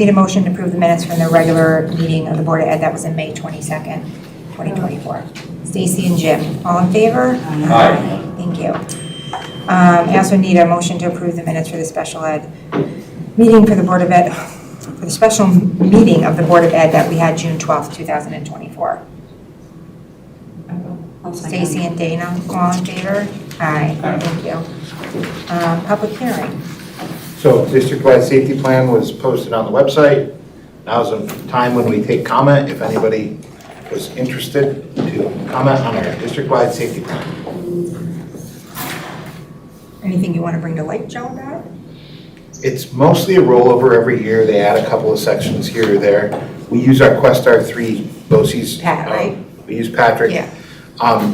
Need a motion to approve the minutes from the regular meeting of the Board of Ed that was in May 22nd, 2024. Stacy and Jim, all in favor? Aye. Thank you. I also need a motion to approve the minutes for the special ed meeting for the Board of Ed, for the special meeting of the Board of Ed that we had June 12th, 2024. Stacy and Dana, all in favor? Aye. Thank you. Public hearing. So district-wide safety plan was posted on the website. Now's the time when we take comment. If anybody was interested to comment on our district-wide safety plan. Anything you want to bring to light, Joe, about it? It's mostly a rollover every year. They add a couple of sections here or there. We use our Questar 3 BOCES. Pat, right? We use Patrick. Yeah.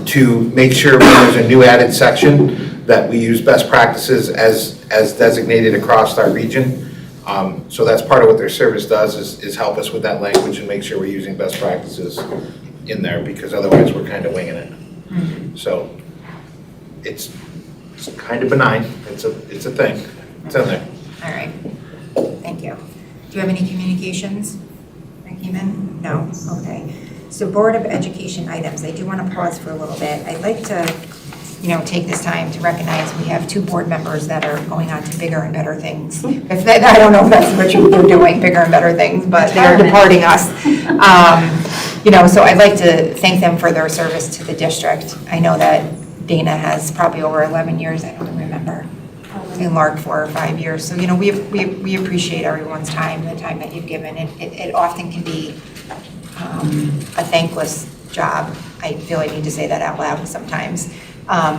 To make sure when there's a new added section that we use best practices as designated across our region. So that's part of what their service does is help us with that language and make sure we're using best practices in there, because otherwise we're kind of winging it. Mm-hmm. So it's kind of benign. It's a thing. It's in there. All right. Thank you. Do you have any communications that came in? No? Okay. So Board of Education items, I do want to pause for a little bit. I'd like to, take this time to recognize we have 2 board members that are going on to bigger and better things. If that, I don't know if that's what you're doing, bigger and better things, but they're departing us. So I'd like to thank them for their service to the district. I know that Dana has probably over 11 years, I don't remember, in Lark 4 or 5 years. So, we appreciate everyone's time, the time that you've given. It often can be a thankless job. I feel I need to say that out loud sometimes,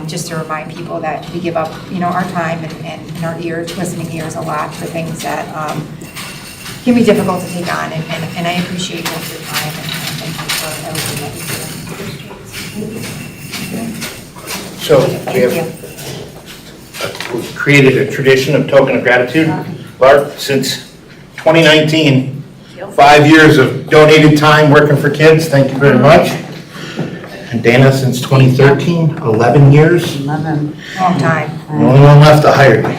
just to remind people that we give up, our time and our ears, listening ears a lot for things that can be difficult to take on. And I appreciate both your time and thank you for everything that you do. So we've created a tradition of token of gratitude. Lark, since 2019, 5 years of donated time working for kids. Thank you very much. And Dana, since 2013, 11 years. 11. Long time. The only one left to hire me.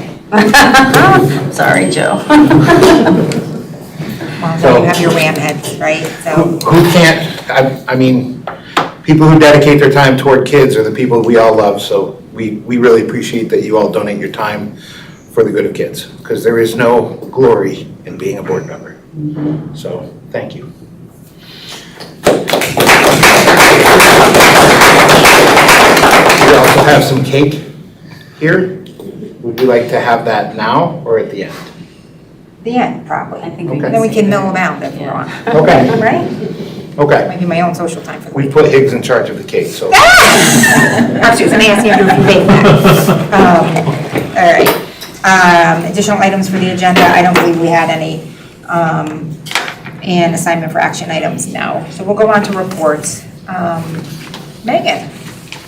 Sorry, Joe. Well, now you have your RAM heads, right? So Who can't, I mean, people who dedicate their time toward kids are the people we all love. So we really appreciate that you all donate your time for the good of kids, because there is no glory in being a board member. So thank you. We also have some cake here. Would you like to have that now or at the end? the end, probably. I think Okay. Then we can mill them out if you Yeah. want. Okay, Right? okay. Might be my own social time for the We week. put Higgs in charge of the cake, so. Actually, I was gonna ask you if you bake that. All right. Additional items for the agenda, I don't believe we had any. And assignment for action items, no. So we'll go on to reports. Megan,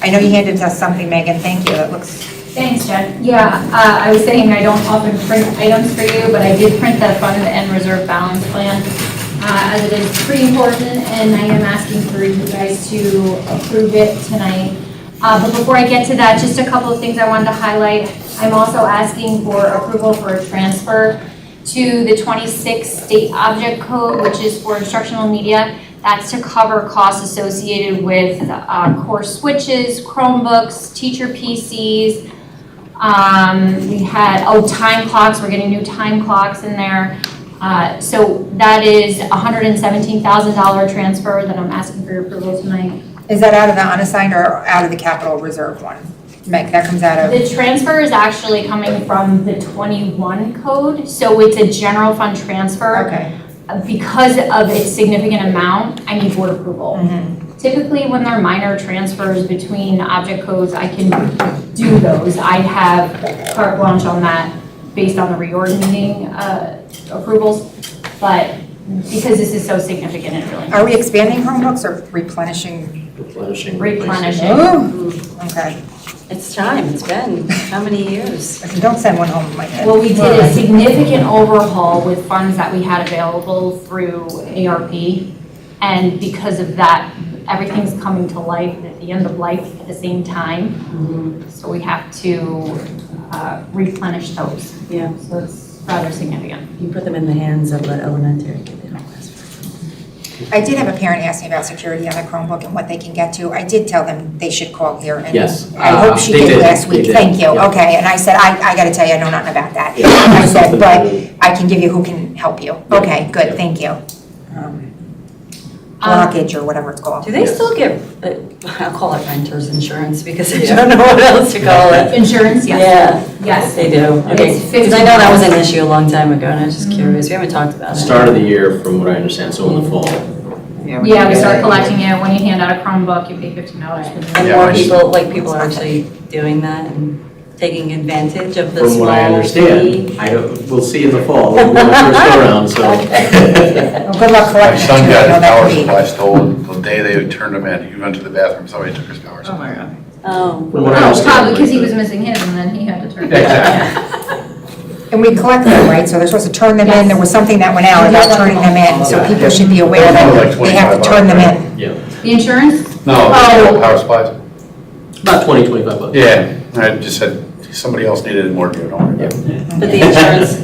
I know you handed us something, Megan, thank you, it looks, Thanks, Jen. Yeah, I was saying I don't often print items for you, but I did print the fund and reserve balance plan, as it is pretty important, and I am asking for you guys to approve it tonight. But before I get to that, just a couple of things I wanted to highlight. I'm also asking for approval for a transfer to the 26 state object code, which is for instructional media. That's to cover costs associated with course switches, Chromebooks, teacher PCs. We had, time clocks, we're getting new time clocks in there. So that is a $117,000 transfer that I'm asking for your approval tonight. is that out of the unassigned or out of the capital reserve one? Meg, that comes out of, The transfer is actually coming from the 21 code, so it's a general fund transfer. okay. Because of its significant amount, I need board approval. Mhm. Typically, when there are minor transfers between object codes, I can do those. I have carte blanche on that based on the reorg meeting approvals, but because this is so significant, it really Are we expanding Chromebooks or replenishing? replenishing. Ooh, okay. It's time, it's been how many years? Don't send one home, my kid. Well, we did a significant overhaul with funds that we had available through ARP, and because of that, everything's coming to life at the end of life at the same time. So we have to replenish those. Yeah. So it's rather significant. You put them in the hands of the elementary kid. They don't ask for it. I did have a parent ask me about security on the Chromebook and what they can get to. I did tell them they should call here. And Yes. I hope she They did did. last They week. did. Thank you. Yeah. Okay, and I said, I gotta tell you, I know nothing about that. Yeah. I said, Something but to- I can give you who can help you. Yeah. Okay, good, Yeah. thank you. Blockage or whatever it's called. Do they still get, I'll call it renter's insurance because I don't know what else to call it. Insurance, yes. Yeah. Yes. They do. Okay, It's because I know that was an issue a long time ago and I was just curious. We haven't talked about it. Start of the year, from what I understand, so in the fall. Yeah, we start collecting it. When you hand out a Chromebook, you pay $15 for the And Yeah, more I just- people are actually doing that and taking advantage of the From what I small understand, fee. we'll see in the fall, when we first go around, so. Well, good luck My collecting son it, too. I got know his that power can be. supply stolen the day they turned him in. He went to the bathroom, somebody took his power supply. my God. Oh. From what I Oh, understand, probably because he like was the- missing his and then he had to turn. it Exactly. And we collect them, right? So they're supposed to turn them in. There was something that went out about turning them in, so people should be aware that they have to turn them in. Yeah, The insurance? No, Oh. power supplies. about 20, 25 bucks. Yeah, I just said, somebody else needed it more, too, don't worry about it. But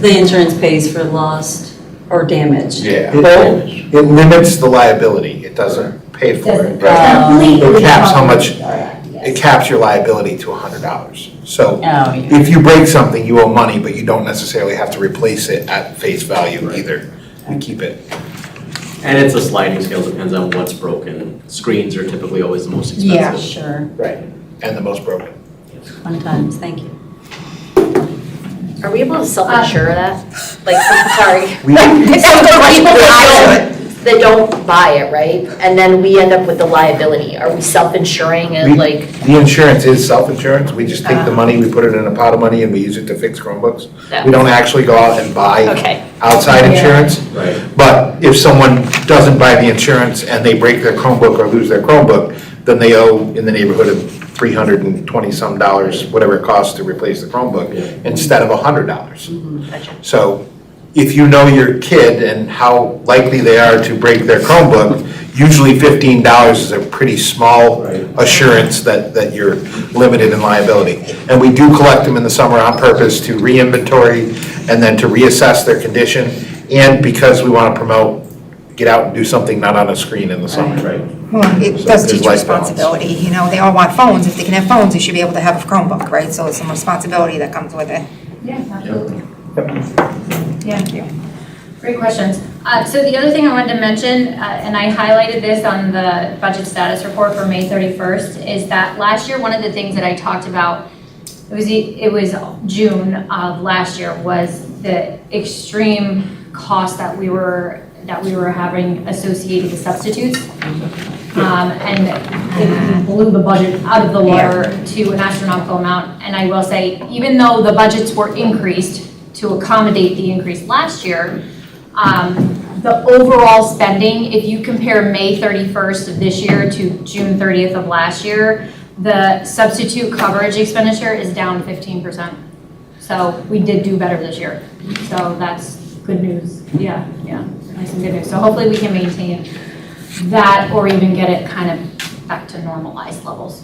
the insurance pays for lost or damage. Yeah. It limits the liability, it doesn't pay for it. Completely It caps how much, covered. it caps your liability to $100. So Oh, yeah. if you break something, you owe money, but you don't necessarily have to replace it at face value either. We keep it. And it's a sliding scale, depends on what's broken. Screens are typically always the most Yeah. expensive. Sure. Right. And the most broken. Fun times, thank you. Are we able to self-insure that? Like, sorry. That don't buy it, right? And then we end up with the liability. Are we self-insuring We- and like, The insurance is self-insurance, we just take the money, we put it in a pot of money and we use it to fix Chromebooks. We don't actually go out and buy Okay. outside insurance. Right. But if someone doesn't buy the insurance and they break their Chromebook or lose their Chromebook, then they owe in the neighborhood of $320-some, whatever it costs to replace the Chromebook, Yeah. instead of $100. gotcha. So if you know your kid and how likely they are to break their Chromebook, usually $15 is a pretty small Right. assurance that you're limited in liability. And we do collect them in the summer on purpose to re-inventory and then to reassess their condition, and because we want to promote, get out and do something not on a screen in the summer. Right. Well, it So does there's teach life balance. responsibility, you know, they all want phones. If they can have phones, they should be able to have a Chromebook, right? So it's some responsibility that comes with it. Yeah, absolutely. Yeah. Thank you. Great questions. So the other thing I wanted to mention, and I highlighted this on the budget status report for May 31st, is that last year, one of the things that I talked about, it was June of last year, was the extreme cost that we were having associated with substitutes. And it blew the budget out of the water to an astronomical amount. And I will say, even though the budgets were increased to accommodate the increase last year, the overall spending, if you compare May 31st of this year to June 30th of last year, the substitute coverage expenditure is down 15%. So we did do better this year. So that's good news. Yeah, nice and good news. So hopefully we can maintain that or even get it kind of back to normalized levels.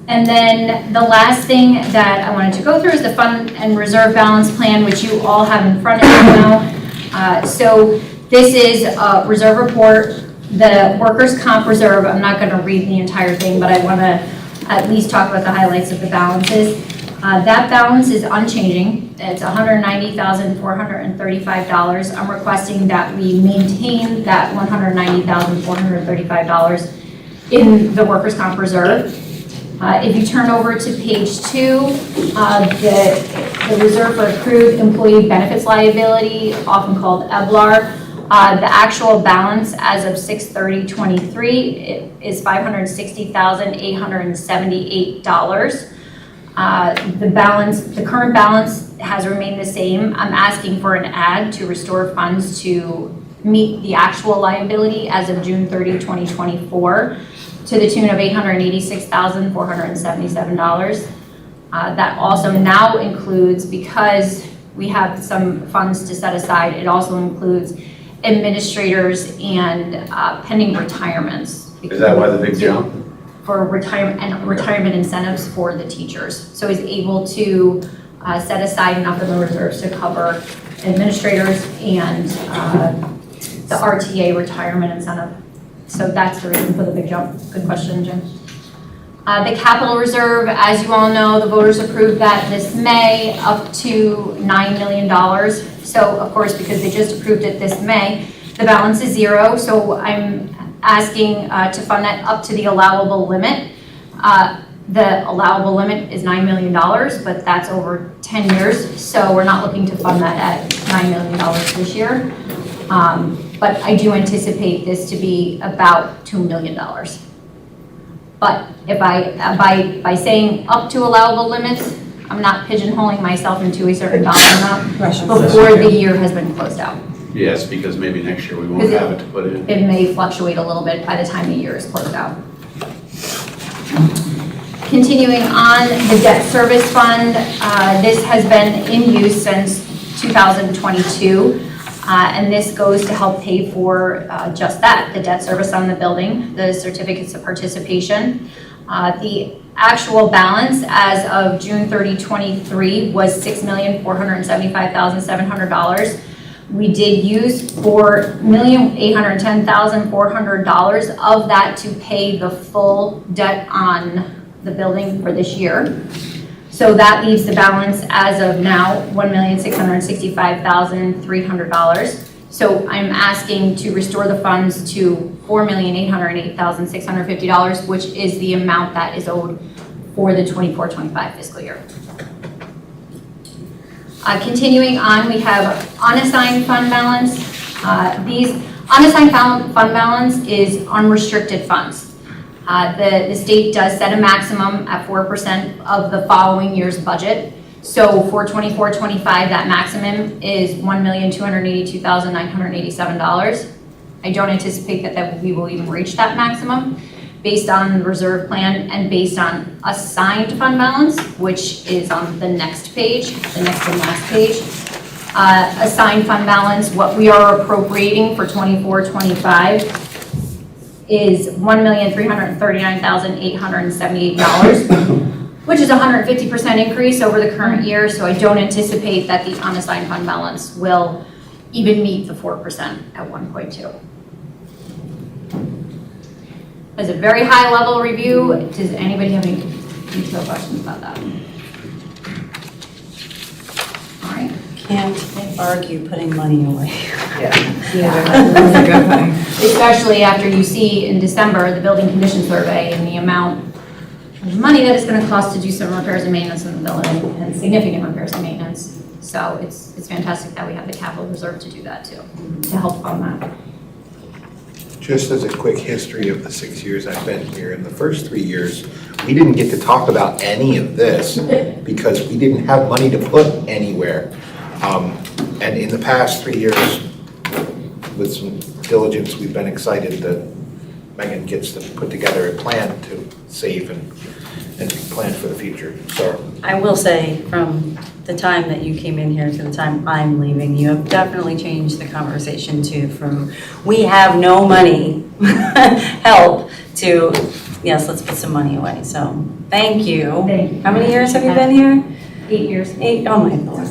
And then the last thing that I wanted to go through is the fund and reserve balance plan, which you all have in front of you now. So this is a reserve report, the workers' comp reserve. I'm not going to read the entire thing, but I want to at least talk about the highlights of the balances. That balance is unchanging. It's $190,435. I'm requesting that we maintain that $190,435 in the workers' comp reserve. If you turn over to page 2, the reserve for accrued employee benefits liability, often called EBLAR, the actual balance as of 6/30/23 is $560,878. The current balance has remained the same. I'm asking for an add to restore funds to meet the actual liability as of June 30, 2024. To the tune of $886,477. That also now includes, because we have some funds to set aside, it also includes administrators and pending retirements. Is that why the big jump? For retirement and retirement incentives for the teachers. So he's able to set aside enough in the reserves to cover administrators and the RTA retirement incentive. So that's the reason for the big jump. Good question, Jim. The capital reserve, as you all know, the voters approved that this May up to $9 million. So of course, because they just approved it this May, the balance is zero. So I'm asking to fund that up to the allowable limit. The allowable limit is $9 million, but that's over 10 years. So we're not looking to fund that at $9 million this year. But I do anticipate this to be about $2 million. But if by saying up to allowable limits, I'm not pigeonholing myself into a certain dollar amount before the year has been closed out. Yes, because maybe next year we won't have it to put in. It may fluctuate a little bit by the time the year is closed out. Continuing on, the debt service fund, this has been in use since 2022. And this goes to help pay for just that, the debt service on the building, the certificates of participation. The actual balance as of June 30, 23 was $6,475,700. We did use $4,810,400 of that to pay the full debt on the building for this year. So that leaves the balance as of now, $1,665,300. So I'm asking to restore the funds to $4,808,650, which is the amount that is owed for the 24-25 fiscal year. Continuing on, we have unassigned fund balance. These unassigned fund balance is unrestricted funds. The state does set a maximum at 4% of the following year's budget. So for 24-25, that maximum is $1,282,987. I don't anticipate that we will even reach that maximum based on the reserve plan and based on assigned fund balance, which is on the next page, the next and last page. Assigned fund balance, what we are appropriating for 24-25 is $1,339,878, which is a 150% increase over the current year. So I don't anticipate that the unassigned fund balance will even meet the 4% at 1.2. As a very high level review, does anybody have any detailed questions about that? All right. Can't argue putting money away. That's a good thing. Especially after you see in December the building condition survey and the amount of money that it's going to cost to do some repairs and maintenance in the building, and significant repairs and maintenance. So it's fantastic that we have the capital reserve to do that too, to help fund that. Just as a quick history of the 6 years I've been here, in the first 3 years, we didn't get to talk about any of this because we didn't have money to put anywhere. And in the past 3 years, with some diligence, we've been excited that Megan gets to put together a plan to save and plan for the future. So I will say, from the time that you came in here to the time I'm leaving, you have definitely changed the conversation too, from we have no money help to, yes, let's put some money away. So thank you. Thank you. How many years have you been here? 8 years. 8, oh my Lord.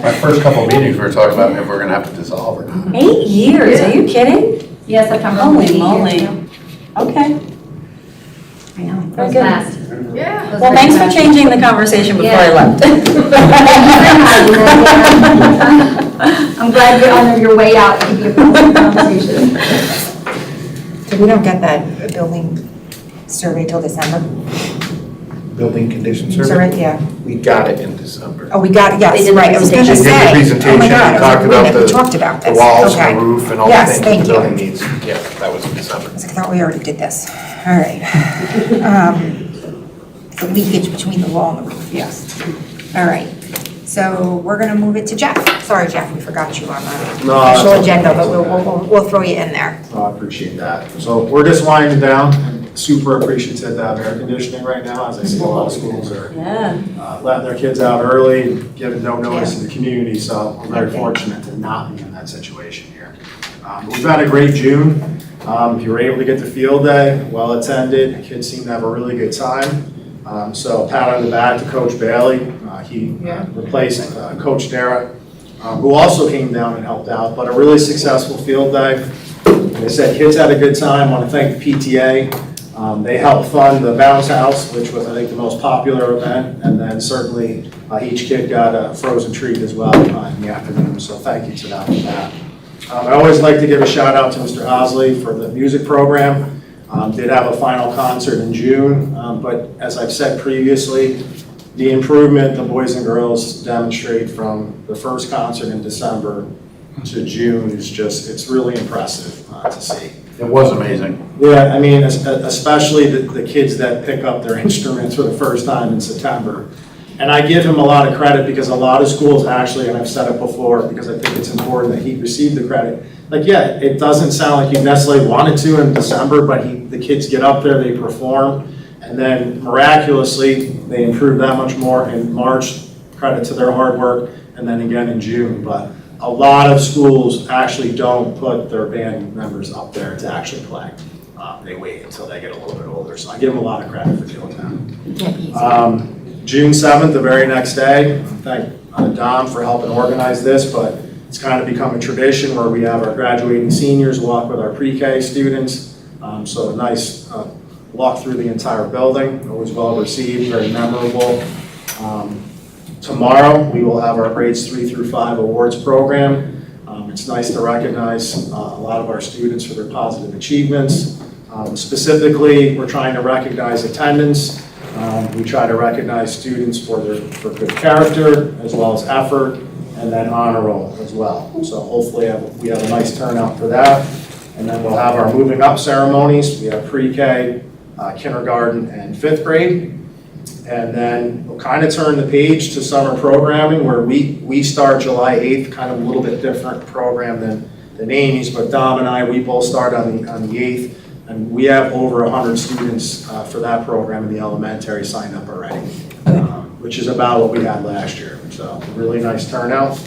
My first couple of meetings, we were talking about if we're gonna have to dissolve or not. 8 years, are you kidding? Yes, September. Holy 8 years moly. now. Okay. I know, Very goes good. fast. Yeah. Goes Well, very thanks for fast. changing the conversation before I left. I'm glad you're on your way out to be a conversation. So we don't get that building survey till December? building condition Survey, survey, yeah. we got it in December. Oh, we got it, They yes, did the right, I was gonna They did say. the presentation, Oh my God, I was talked like, wait a about minute, we talked about the this. walls Okay. and the roof and all the Yes, things thank the you. building needs. Yeah, that was in December. I was like, I thought we already did this. All right. The leakage between the wall and the roof, yes. All right. So we're gonna move it to Jeff. Sorry, Jeff, we forgot you on the No, that's official okay. agenda, but we'll throw you in there. Oh, I appreciate that. So we're just winding down. I'm super appreciative to have air conditioning right now, as I see a lot of schools are Yeah. letting their kids out early and giving no notice to the community. So we're very fortunate to not be in that situation here. We've had a great June. If you were able to get to field day, well attended, kids seem to have a really good time. So pat on the back to Coach Bailey. He replaced Coach Dara, who also came down and helped out, but a really successful field day. Like I said, kids had a good time. I want to thank the PTA. They helped fund the bounce house, which was, I think, the most popular event. And then certainly each kid got a frozen treat as well in the afternoon. So thank you to them for that. I always like to give a shout out to Mr. Osley for the music program. Did have a final concert in June, but as I've said previously, the improvement the boys and girls demonstrate from the first concert in December to June is just, it's really impressive to see. It was amazing. Yeah, I mean, especially the kids that pick up their instruments for the first time in September. And I give him a lot of credit because a lot of schools actually, and I've said it before, because I think it's important that he received the credit. Like, yeah, it doesn't sound like he necessarily wanted to in December, but the kids get up there, they perform, and then miraculously, they improve that much more in March, credit to their hard work, and then again in June. But a lot of schools actually don't put their band members up there to actually play. They wait until they get a little bit older, so I give them a lot of credit for doing that. June 7th, the very next day, thank Dom for helping organize this, but it's kind of become a tradition where we have our graduating seniors walk with our pre-K students. So a nice walk through the entire building, always well received, very memorable. Tomorrow, we will have our grades 3 through 5 awards program. It's nice to recognize a lot of our students for their positive achievements. Specifically, we're trying to recognize attendance. We try to recognize students for good character as well as effort, and then honor roll as well. So hopefully we have a nice turnout for that. And then we'll have our moving up ceremonies. We have pre-K, kindergarten, and 5th grade. And then we'll kind of turn the page to summer programming where we start July 8th, kind of a little bit different program than Amy's, but Dom and I, we both start on the 8th. And we have over 100 students for that program in the elementary signed up already, which is about what we had last year. So really nice turnout.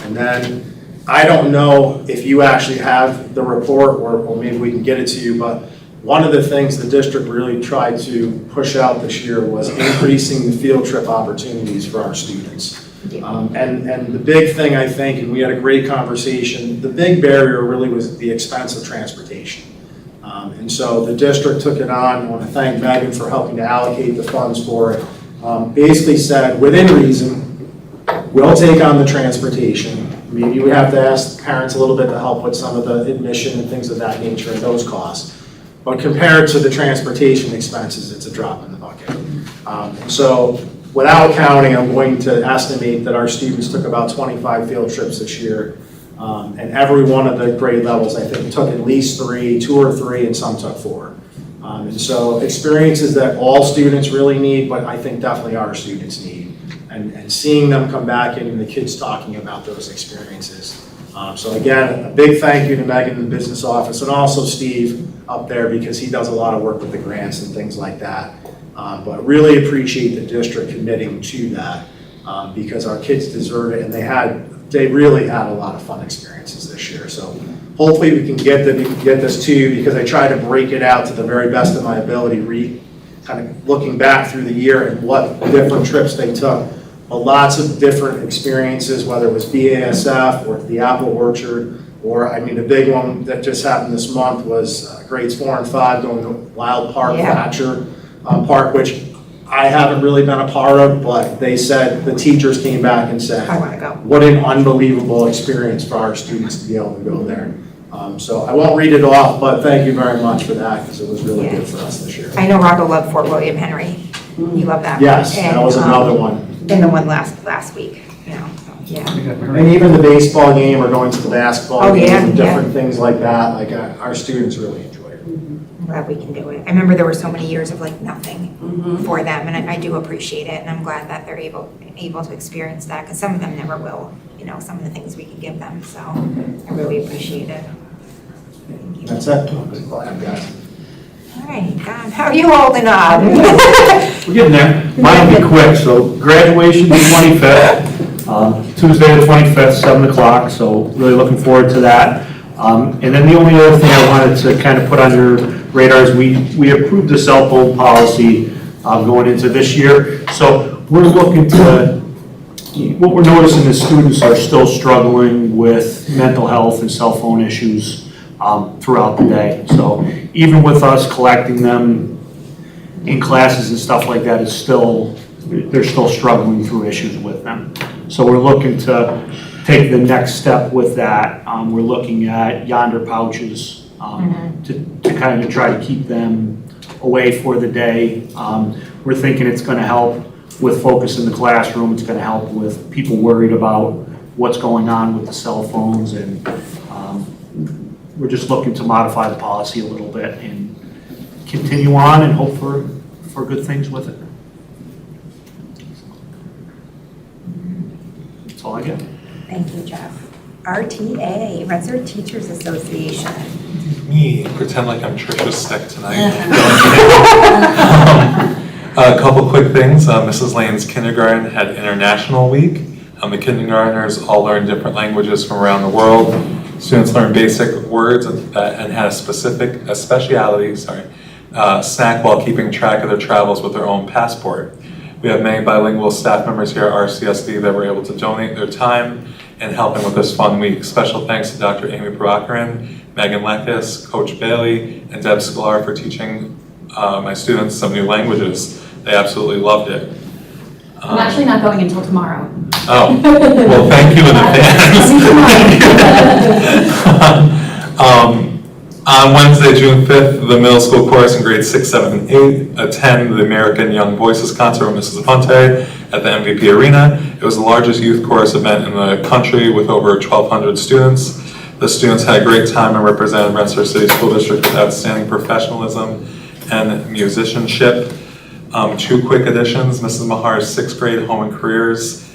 And then I don't know if you actually have the report or maybe we can get it to you, but one of the things the district really tried to push out this year was increasing the field trip opportunities for our students. And the big thing, I think, and we had a great conversation, the big barrier really was the expense of transportation. And so the district took it on. I want to thank Megan for helping to allocate the funds for it. Basically said, within reason, we'll take on the transportation. Maybe we have to ask parents a little bit to help with some of the admission and things of that nature and those costs. But compared to the transportation expenses, it's a drop in the bucket. So without counting, I'm going to estimate that our students took about 25 field trips this year. And every one of the grade levels, I think, took at least 3, 2 or 3, and some took 4. And so experiences that all students really need, but I think definitely our students need. And seeing them come back in and the kids talking about those experiences. So again, a big thank you to Megan in the business office and also Steve up there because he does a lot of work with the grants and things like that. But really appreciate the district committing to that because our kids deserve it and they really had a lot of fun experiences this year. So hopefully we can get this to you because I try to break it out to the very best of my ability, kind of looking back through the year and what different trips they took. But lots of different experiences, whether it was BASF or the Apple Orchard, or I mean, a big one that just happened this month was grades 4 and 5 going to Wild Park, Thatcher Park, which I haven't really been a part of, but they said, the teachers came back and said, I want to go. what an unbelievable experience for our students to be able to go there. So I won't read it off, but thank you very much for that because it was really good for us this year. I know Rocco loved Fort William Henry. He loved that one. Yes, that was another one. And the one last week, you know, so, yeah. And even the baseball game or going to the basketball game and yeah. different things like that, like our students really enjoy it. I'm glad we can do it. I remember there were so many years of like nothing for them, and I do appreciate it, and I'm glad that they're able to experience that, because some of them never will, you know, some of the things we can give them, so I really appreciate it. Thank you. That's it. Go ahead, guys. All right, God, how are you holding up? We're getting there. Mine will be quick. So graduation the 25th, Tuesday the 25th, 7 o'clock. So really looking forward to that. And then the only other thing I wanted to kind of put on your radar is we approved the cell phone policy going into this year. So we're looking to, what we're noticing is students are still struggling with mental health and cell phone issues throughout the day. So even with us collecting them in classes and stuff like that, they're still struggling through issues with them. So we're looking to take the next step with that. We're looking at yonder pouches to kind of try to keep them away for the day. We're thinking it's going to help with focus in the classroom. It's going to help with people worried about what's going on with the cell phones, and we're just looking to modify the policy a little bit and continue on and hope for good things with it. That's all I got. Thank you, Jeff. RTA, Rensselaer Teachers Association. Me pretend like I'm Trisha Stick tonight. A couple quick things. Mrs. Lane's kindergarten had International Week. The kindergartners all learned different languages from around the world. Students learned basic words and had a specialty, snack while keeping track of their travels with their own passport. We have many bilingual staff members here at RCSD that were able to donate their time in helping with this fun week. Special thanks to Dr. Amy Brockeren, Megan Lekis, Coach Bailey, and Deb Sklar for teaching my students some new languages. They absolutely loved it. I'm actually not going until tomorrow. Oh, well, thank you in advance. On Wednesday, June 5th, the middle school chorus in grades 6, 7, and 8 attend the American Young Voices concert with Mrs. Aponte at the MVP Arena. It was the largest youth chorus event in the country with over 1,200 students. The students had a great time and represented Rensselaer City School District with outstanding professionalism and musicianship. Two quick additions: Mrs. Mahar's 6th grade home and careers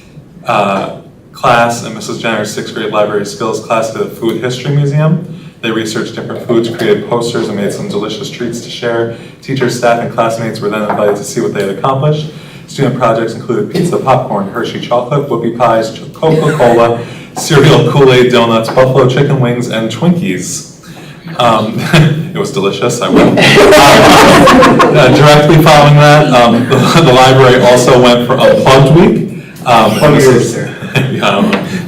class and Mrs. Jenner's 6th grade library skills class to the Food History Museum. They researched different foods, created posters, and made some delicious treats to share. Teachers, staff, and classmates were then invited to see what they had accomplished. Student projects included pizza, popcorn, Hershey chocolate, whoopie pies, Coca-Cola, cereal, Kool-Aid, donuts, buffalo chicken wings, and Twinkies. It was delicious, I will. Directly following that, the library also went for Unplugged Week.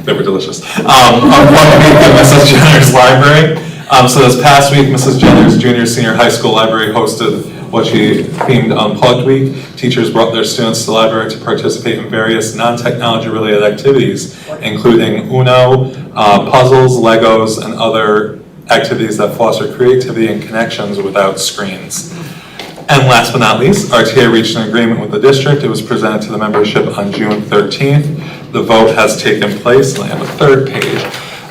They were delicious. Unplugged Week at Mrs. Jenner's Library. So this past week, Mrs. Jenner's junior senior high school library hosted what she themed Unplugged Week. Teachers brought their students to the library to participate in various non-technology related activities, including Uno, puzzles, Legos, and other activities that foster creativity and connections without screens. And last but not least, RTA reached an agreement with the district. It was presented to the membership on June 13th. The vote has taken place, and I have a third page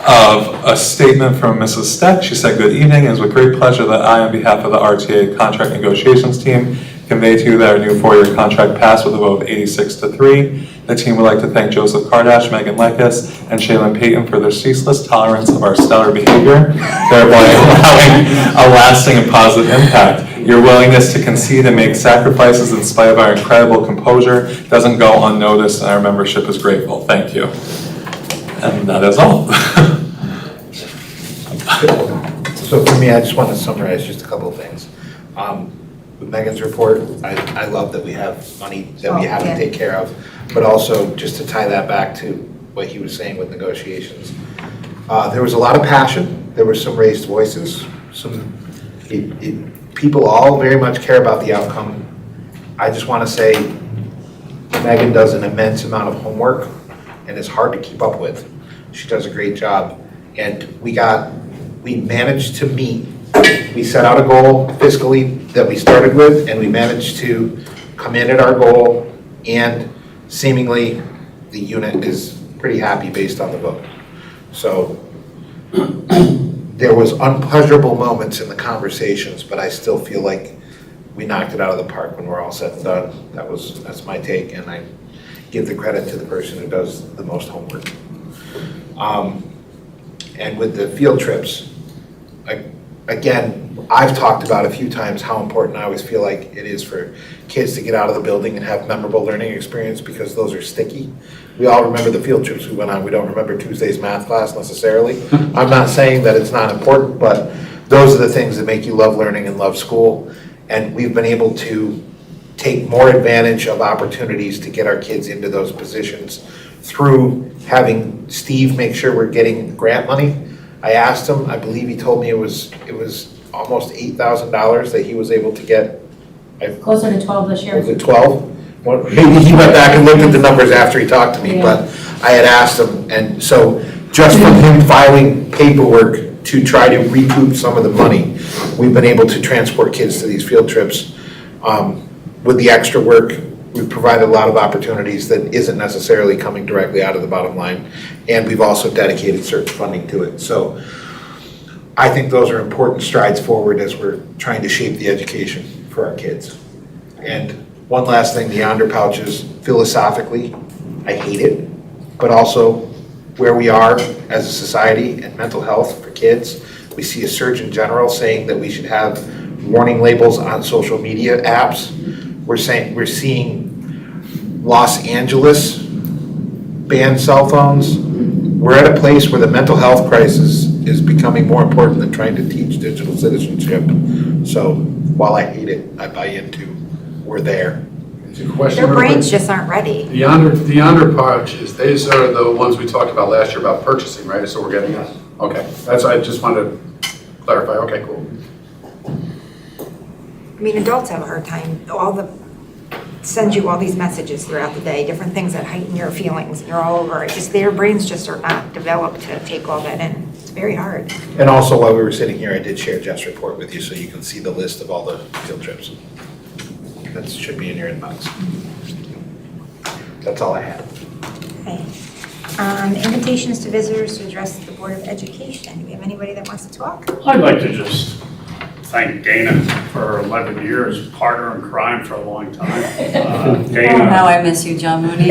of a statement from Mrs. Steck. She said, "Good evening. It is with great pleasure that I, on behalf of the RTA contract negotiations team, convey to you that our new 4-year contract passed with a vote of 86-3. The team would like to thank Joseph Kardash, Megan Lekis, and Shaylin Payton for their ceaseless tolerance of our stellar behavior, thereby allowing a lasting and positive impact. Your willingness to concede and make sacrifices in spite of our incredible composure doesn't go unnoticed, and our membership is grateful. Thank you." And that is all. So for me, I just want to summarize just a couple of things. With Megan's report, I love that we have money that we have to take care of, but also just to tie that back to what he was saying with negotiations. There was a lot of passion. There were some raised voices. People all very much care about the outcome. I just want to say Megan does an immense amount of homework, and it's hard to keep up with. She does a great job, and we managed to meet. We set out a goal fiscally that we started with, and we managed to come in at our goal, and seemingly the unit is pretty happy based on the vote. So there was unpleasurable moments in the conversations, but I still feel like we knocked it out of the park when we're all said and done. That's my take, and I give the credit to the person who does the most homework. And with the field trips, again, I've talked about a few times how important I always feel like it is for kids to get out of the building and have memorable learning experience, because those are sticky. We all remember the field trips we went on. We don't remember Tuesday's math class necessarily. I'm not saying that it's not important, but those are the things that make you love learning and love school. And we've been able to take more advantage of opportunities to get our kids into those positions through having Steve make sure we're getting grant money. I asked him, I believe he told me it was almost $8,000 that he was able to get. Closer to 12 this year. Was it 12? Well, maybe he went back and looked at the numbers after he talked to me, but I had asked him, and so just from him filing paperwork to try to recoup some of the money, we've been able to transport kids to these field trips. With the extra work, we've provided a lot of opportunities that isn't necessarily coming directly out of the bottom line, and we've also dedicated certain funding to it. So I think those are important strides forward as we're trying to shape the education for our kids. And one last thing, the Yonder pouches, philosophically, I hate it, but also where we are as a society and mental health for kids, we see a Surgeon General saying that we should have warning labels on social media apps. We're seeing Los Angeles ban cell phones. We're at a place where the mental health crisis is becoming more important than trying to teach digital citizenship. So while I hate it, I buy into we're there. It's a question. Their brains just aren't ready. The Yonder pouches, these are the ones we talked about last year about purchasing, right? So we're getting, okay. That's, I just wanted to clarify. Okay, cool. I mean, adults have a hard time, send you all these messages throughout the day, different things that heighten your feelings, and you're all over it. Just their brains just are not developed to take all that in. It's very hard. And also, while we were sitting here, I did share Jeff's report with you so you can see the list of all the field trips. That should be in your inbox. That's all I had. Okay. Invitations to visitors to address the Board of Education. Do we have anybody that wants to talk? I'd like to just thank Dana for her 11 years, partner in crime for a long time. Oh, how Dana I miss you, John Mooney.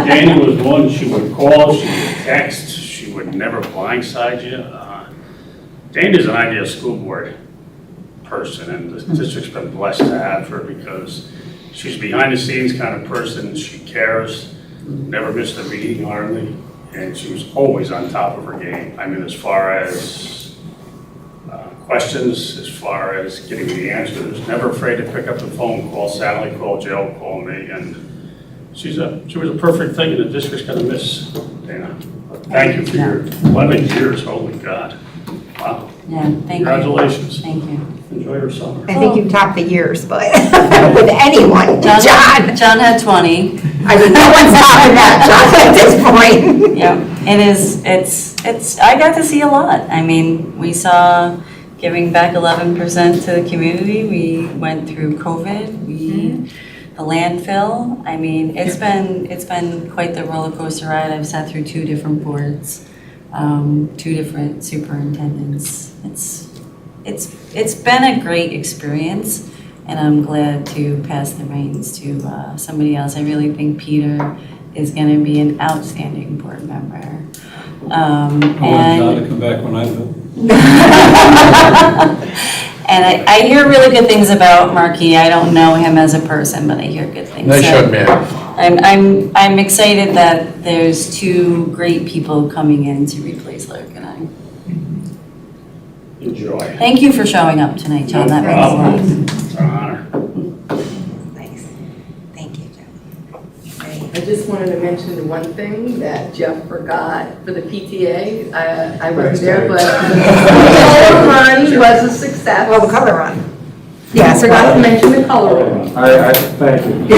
Dana was one, she would call, she would text, she would never blindside you. Dana's an ideal school board person, and the district's been blessed to have her because she's behind the scenes kind of person. She cares, never missed a meeting hardly, and she was always on top of her game. I mean, as far as questions, as far as getting the answers, never afraid to pick up the phone, call Sally, call Joe, call me, and she was a perfect thing, and the district's gonna miss Dana. Thank you for your 11 years, holy God. Wow. Yeah, thank you. Congratulations. Thank you. Enjoy your summer. I think you topped the years, but with anyone, John. John had 20. I mean, no one's topping that, John, at this point. Yeah, it's, I got to see a lot. I mean, we saw giving back 11% to the community. We went through COVID, the landfill. I mean, it's been quite the roller coaster ride. I've sat through 2 different boards, 2 different superintendents. It's been a great experience, and I'm glad to pass the reins to somebody else. I really think Peter is going to be an outstanding board member. I want John to come back when I do. And I hear really good things about Marquis. I don't know him as a person, but I hear good things. Nice So young man. I'm excited that there's 2 great people coming in to replace Larry and I. Enjoy. Thank you for showing up tonight, John. That means a lot. It's an honor. Nice. Thank you, John. Great. I just wanted to mention one thing that Jeff forgot for the PTA. I wasn't there, but the color run was a success. Well, the color run. Yeah, so Forgot to mention the color run. I thank you.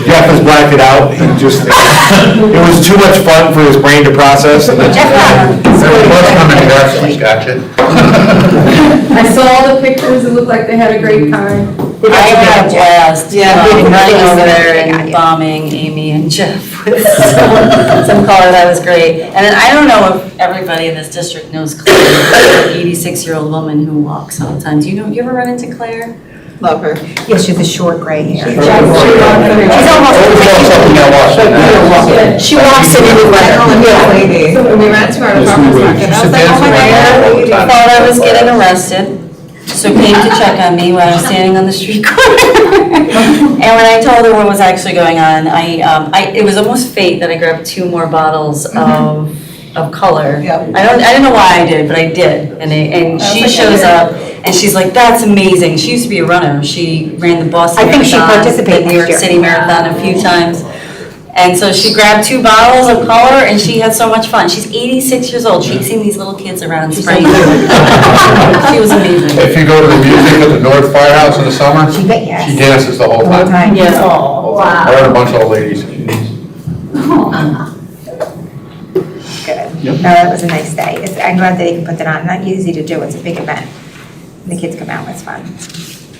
Jeff has blacked it out. He just, it was too much fun for his brain to process. And then Gotcha. I saw the pictures, it looked like they had a great time. I had a blast. Yeah. Running over there and bombing Amy and Jeff with some color. That was great. And then I don't know if everybody in this district knows Claire, the 86-year-old woman who walks all the time. Do you ever run into Claire? Love her. Yeah, she has the short gray hair. She's almost. She walks in anywhere. So when we ran to our farmer's market, I was like, oh my God. Thought I was getting arrested, so came to check on me while I was standing on the street corner. And when I told her what was actually going on, it was almost fate that I grabbed 2 more bottles of color. Yep. I didn't know why I did, but I did. And she shows up And she's like, that's amazing. She used to be a runner. She ran the Boston I think she Marathon, participated the New York this year. City Marathon a few times. And so she grabbed 2 bottles of color and she had so much fun. She's 86 years old, chasing these little kids around spraying. She was amazing. If you go to the music at the North Firehouse in the summer, She she dances the whole all the time. time. Yeah. Oh, wow. Her and a bunch of old ladies. Good. No, that was a nice day. I'm glad that they can put that on. Not easy to do. It's a big event. The kids come out, it's fun.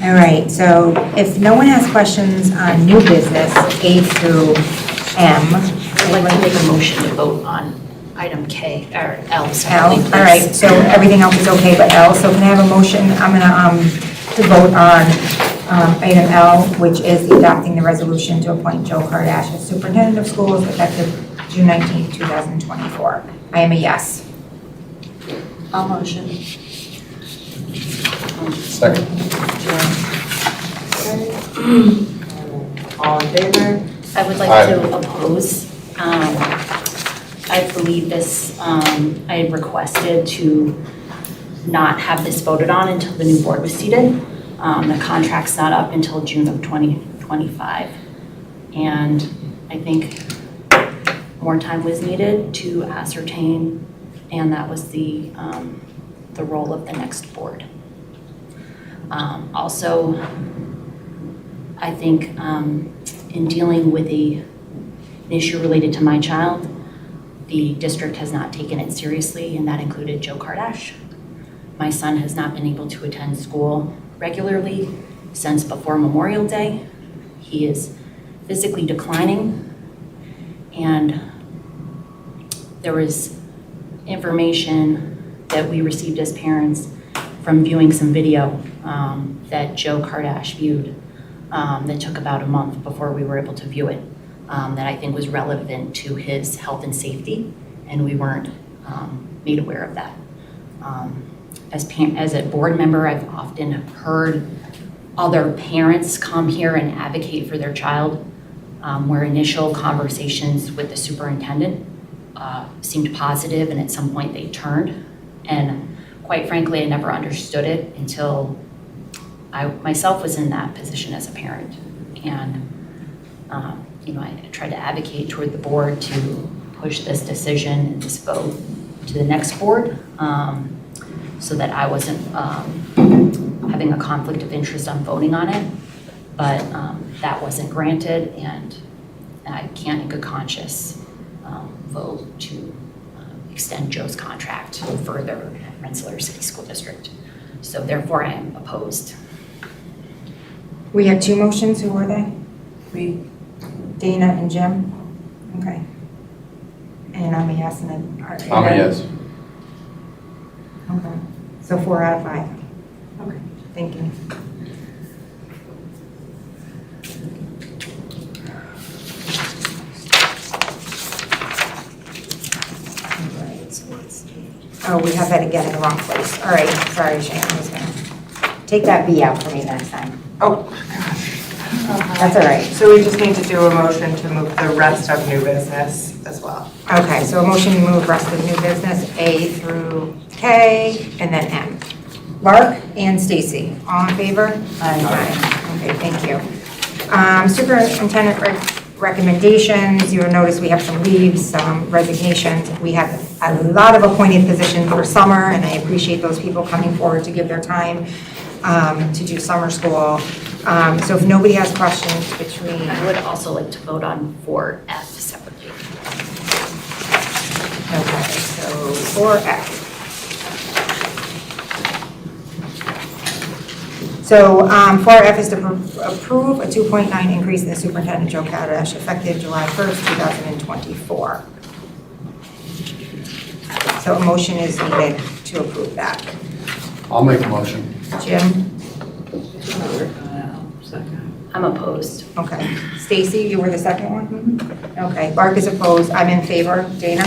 All right, so if no one has questions on new business, A through M. I'd like to make a motion to vote on item K, or L, L, separately, all right, please. so everything else is okay but L, so can I have a motion? I'm gonna, to vote on, item L, which is adopting the resolution to appoint Joe Kardash as superintendent of schools effective June 19, 2024. I am a yes. I'll motion. Second. All in favor? I would like Aye. to oppose. I believe this, I had requested to not have this voted on until the new board was seated. The contract's not up until June of 2025. And I think more time was needed to ascertain, and that was the role of the next board. Also, I think in dealing with an issue related to my child, the district has not taken it seriously, and that included Joe Kardash. My son has not been able to attend school regularly since before Memorial Day. He is physically declining, and there was information that we received as parents from viewing some video that Joe Kardash viewed that took about a month before we were able to view it, that I think was relevant to his health and safety, and we weren't made aware of that. As a board member, I've often heard other parents come here and advocate for their child, where initial conversations with the superintendent seemed positive, and at some point they turned. And quite frankly, I never understood it until I myself was in that position as a parent. And I tried to advocate toward the board to push this decision and this vote to the next board, so that I wasn't having a conflict of interest on voting on it. But that wasn't granted, and I can't in good conscience vote to extend Joe's contract further at Rensselaer City School District. So therefore, I am opposed. We have 2 motions, who were they? Dana and Jim? Okay. And I'm a yes, and then. I'm a yes. Okay, so 4 out of 5. Okay, thank you. All right, so let's see. Oh, we have that again in the wrong place. All right, sorry, Shane, I was gonna take that B out for me next time. Oh, that's all right. So we just need to do a motion to move the rest of new business as well. Okay, so a motion to move rest of new business, A through K, and then M. Mark and Stacy, all in favor? Aye. Okay, thank you. Superintendent recommendations, you will notice we have some leaves, some resignations. We have a lot of appointed positions for summer, and I appreciate those people coming forward to give their time to do summer school. So if nobody has questions between. I would also like to vote on 4F separately. Okay, so 4F. So 4F is to approve a 2.9 increase in the superintendent Joe Kardash effective July 1st, 2024. So a motion is needed to approve that. I'll make a motion. Jim? I'm opposed. Okay. Stacy, you were the second one? Okay. Mark is opposed. I'm in favor. Dana?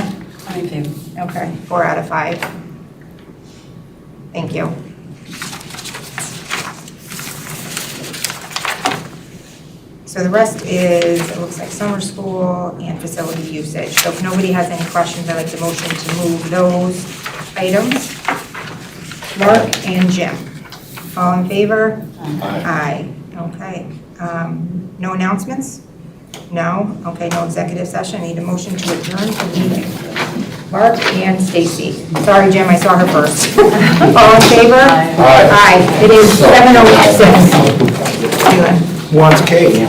I'm in favor. Okay. 4 out of 5. Thank you. So the rest is, it looks like summer school and facility usage. So if nobody has any questions, I'd like the motion to move those items. Mark and Jim. All in favor? Aye. Okay. No announcements? No? Okay, no executive session. I need a motion to adjourn the meeting. Mark and Stacy. Sorry, Jim, I saw her first. All in favor? Aye. It is 7:06. Wants cake.